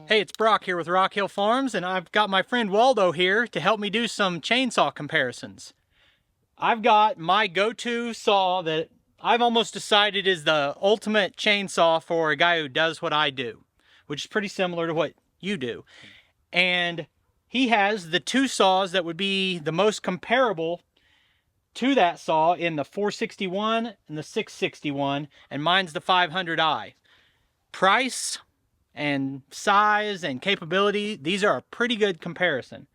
Hey, it's Brock here with Rock Hill Farms, and I've got my friend Waldo here to help me do some chainsaw comparisons. I've got my go-to saw that I've almost decided is the ultimate chainsaw for a guy who does what I do, which is pretty similar to what you do. And he has the two saws that would be the most comparable to that saw in the 461 and the 661, and mine's the 500i. Price and size and capability, these are a pretty good comparison.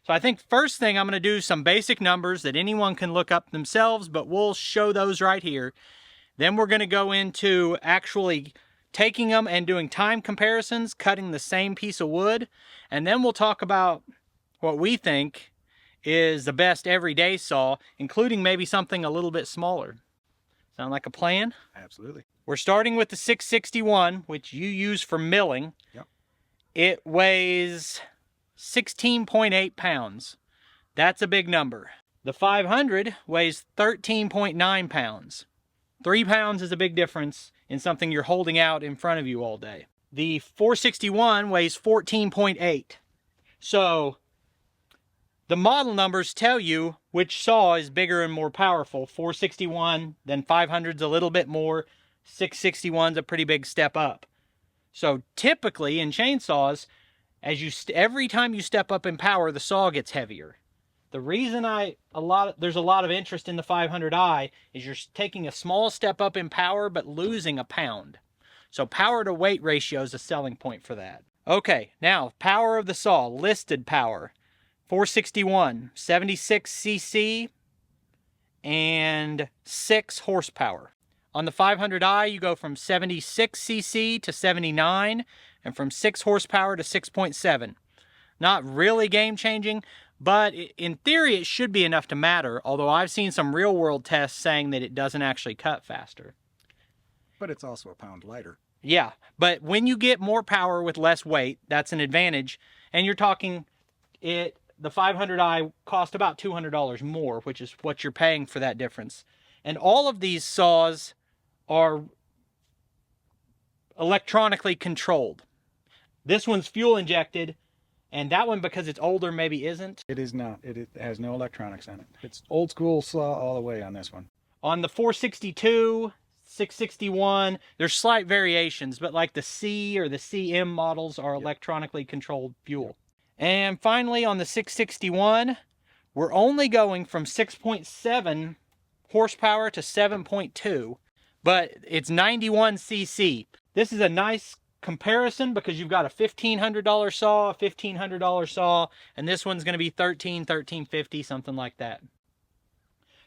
So I think first thing I'm going to do some basic numbers that anyone can look up themselves, but we'll show those right here. Then we're going to go into actually taking them and doing time comparisons, cutting the same piece of wood, and then we'll talk about what we think is the best everyday saw, including maybe something a little bit smaller. Sound like a plan? Absolutely. We're starting with the 661, which you use for milling. Yep. It weighs 16.8 pounds. That's a big number. The 500 weighs 13.9 pounds. 3 pounds is a big difference in something you're holding out in front of you all day. The 461 weighs 14.8. So the model numbers tell you which saw is bigger and more powerful. 461, then 500's a little bit more. 661's a pretty big step up. So typically in chainsaws, every time you step up in power, the saw gets heavier. The reason there's a lot of interest in the 500i is you're taking a small step up in power but losing a pound. So power to weight ratio is a selling point for that. Okay, now power of the saw, listed power. 461, 76 cc and 6 horsepower. On the 500i, you go from 76 cc to 79 and from 6 horsepower to 6.7. Not really game-changing, but in theory it should be enough to matter, although I've seen some real-world tests saying that it doesn't actually cut faster. But it's also a pound lighter. Yeah, but when you get more power with less weight, that's an advantage. And you're talking the 500i cost about $200 more, which is what you're paying for that difference. And all of these saws are electronically controlled. This one's fuel injected, and that one, because it's older, maybe isn't. It is not. It has no electronics on it. It's old school saw all the way on this one. On the 462, 661, there's slight variations, but like the C or the CM models are electronically controlled fuel. And finally, on the 661, we're only going from 6.7 horsepower to 7.2, but it's 91 cc. This is a nice comparison because you've got a $1,500 saw, a $1,500 saw, and this one's going to be $1,350, something like that.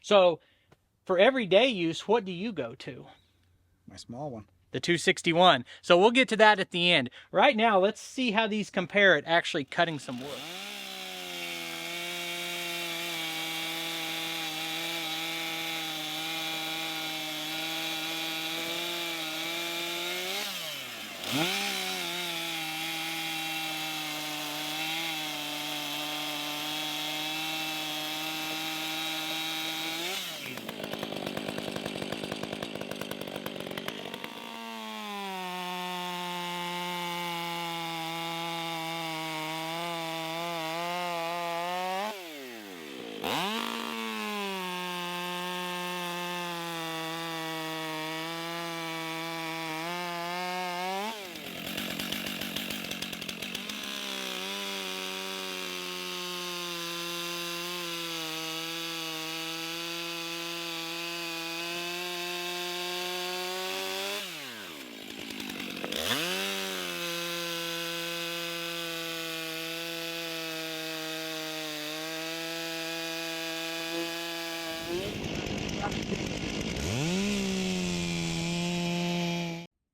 So for everyday use, what do you go to? My small one. The 261. So we'll get to that at the end. Right now, let's see how these compare at actually cutting some wood.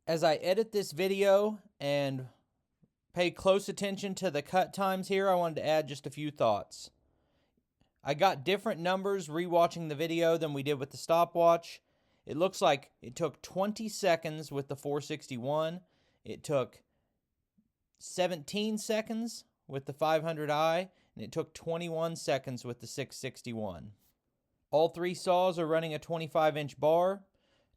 As I edit this video and pay close attention to the cut times here, I wanted to add just a few thoughts. I got different numbers rewatching the video than we did with the stopwatch. It looks like it took 20 seconds with the 461. It took 17 seconds with the 500i, and it took 21 seconds with the 661. All three saws are running a 25-inch bar.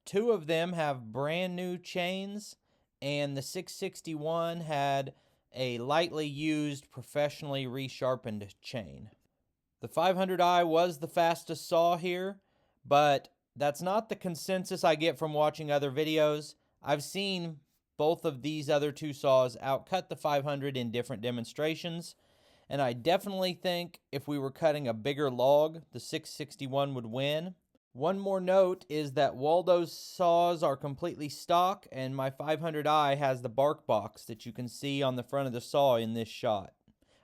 Two of them have brand new chains, and the 661 had a lightly used, professionally resharpened chain. The 500i was the fastest saw here, but that's not the consensus I get from watching other videos. I've seen both of these other two saws outcut the 500 in different demonstrations, and I definitely think if we were cutting a bigger log, the 661 would win. One more note is that Waldo's saws are completely stock, and my 500i has the bark box that you can see on the front of the saw in this shot.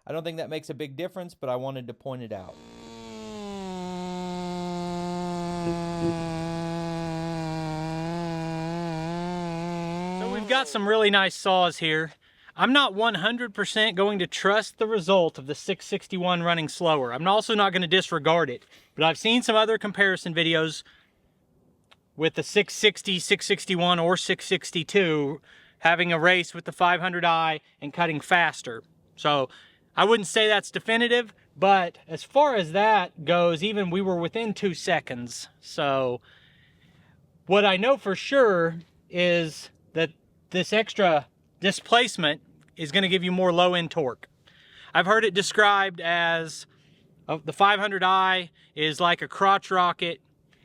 I don't think that makes a big difference, but I wanted to point it out. So we've got some really nice saws here. I'm not 100% going to trust the result of the 661 running slower. I'm also not going to disregard it, but I've seen some other comparison videos with the 660, 661, or 662 having a race with the 500i and cutting faster. So I wouldn't say that's definitive, but as far as that goes, even we were within 2 seconds. So what I know for sure is that this extra displacement is going to give you more low-end torque. I've heard it described as the 500i is like a crotch rocket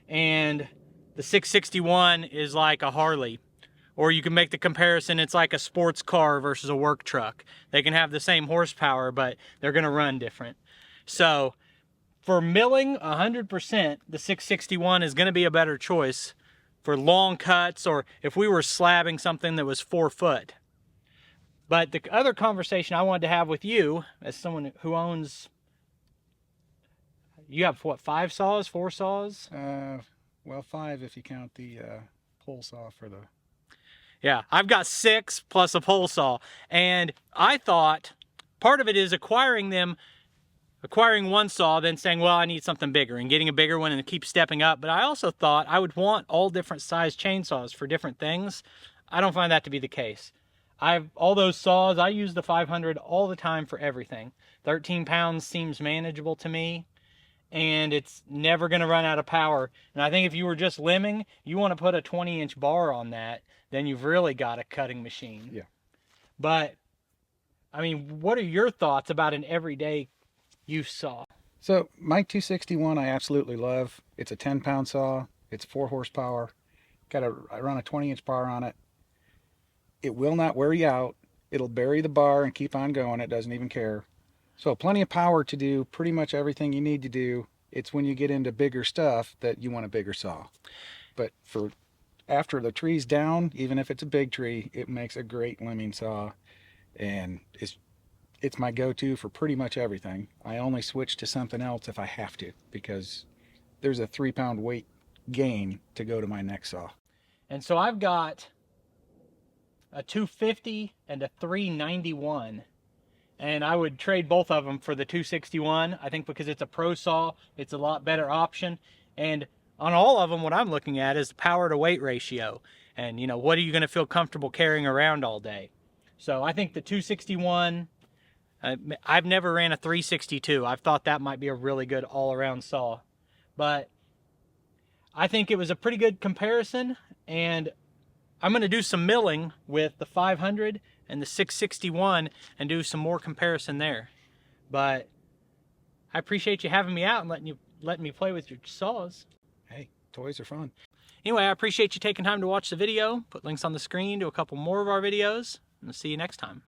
and the 661 is like a Harley. Or you can make the comparison, it's like a sports car versus a work truck. They can have the same horsepower, but they're going to run different. So for milling 100%, the 661 is going to be a better choice for long cuts, or if we were slabbing something that was 4 foot. But the other conversation I wanted to have with you, as someone who owns, you have what, 5 saws, 4 saws? Well, 5 if you count the pole saw for the... Yeah, I've got 6 plus a pole saw. And I thought part of it is acquiring one saw, then saying, well, I need something bigger, and getting a bigger one and keep stepping up. But I also thought I would want all different size chainsaws for different things. I don't find that to be the case. All those saws, I use the 500 all the time for everything. 13 pounds seems manageable to me, and it's never going to run out of power. And I think if you were just limbing, you want to put a 20-inch bar on that, then you've really got a cutting machine. Yeah. But, I mean, what are your thoughts about an everyday use saw? So my 261 I absolutely love. It's a 10-pound saw. It's 4 horsepower. I run a 20-inch bar on it. It will not wear you out. It'll bury the bar and keep on going. It doesn't even care. So plenty of power to do pretty much everything you need to do. It's when you get into bigger stuff that you want a bigger saw. But for after the tree's down, even if it's a big tree, it makes a great limbing saw. And it's my go-to for pretty much everything. I only switch to something else if I have to, because there's a 3-pound weight gain to go to my next saw. And so I've got a 250 and a 391, and I would trade both of them for the 261. I think because it's a pro saw, it's a lot better option. And on all of them, what I'm looking at is the power to weight ratio, and you know, what are you going to feel comfortable carrying around all day? So I think the 261, I've never ran a 362. I've thought that might be a really good all-around saw, but I think it was a pretty good comparison. And I'm going to do some milling with the 500 and the 661 and do some more comparison there. But I appreciate you having me out and letting me play with your saws. Hey, toys are fun. Anyway, I appreciate you taking time to watch the video. Put links on the screen to a couple more of our videos, and I'll see you next time.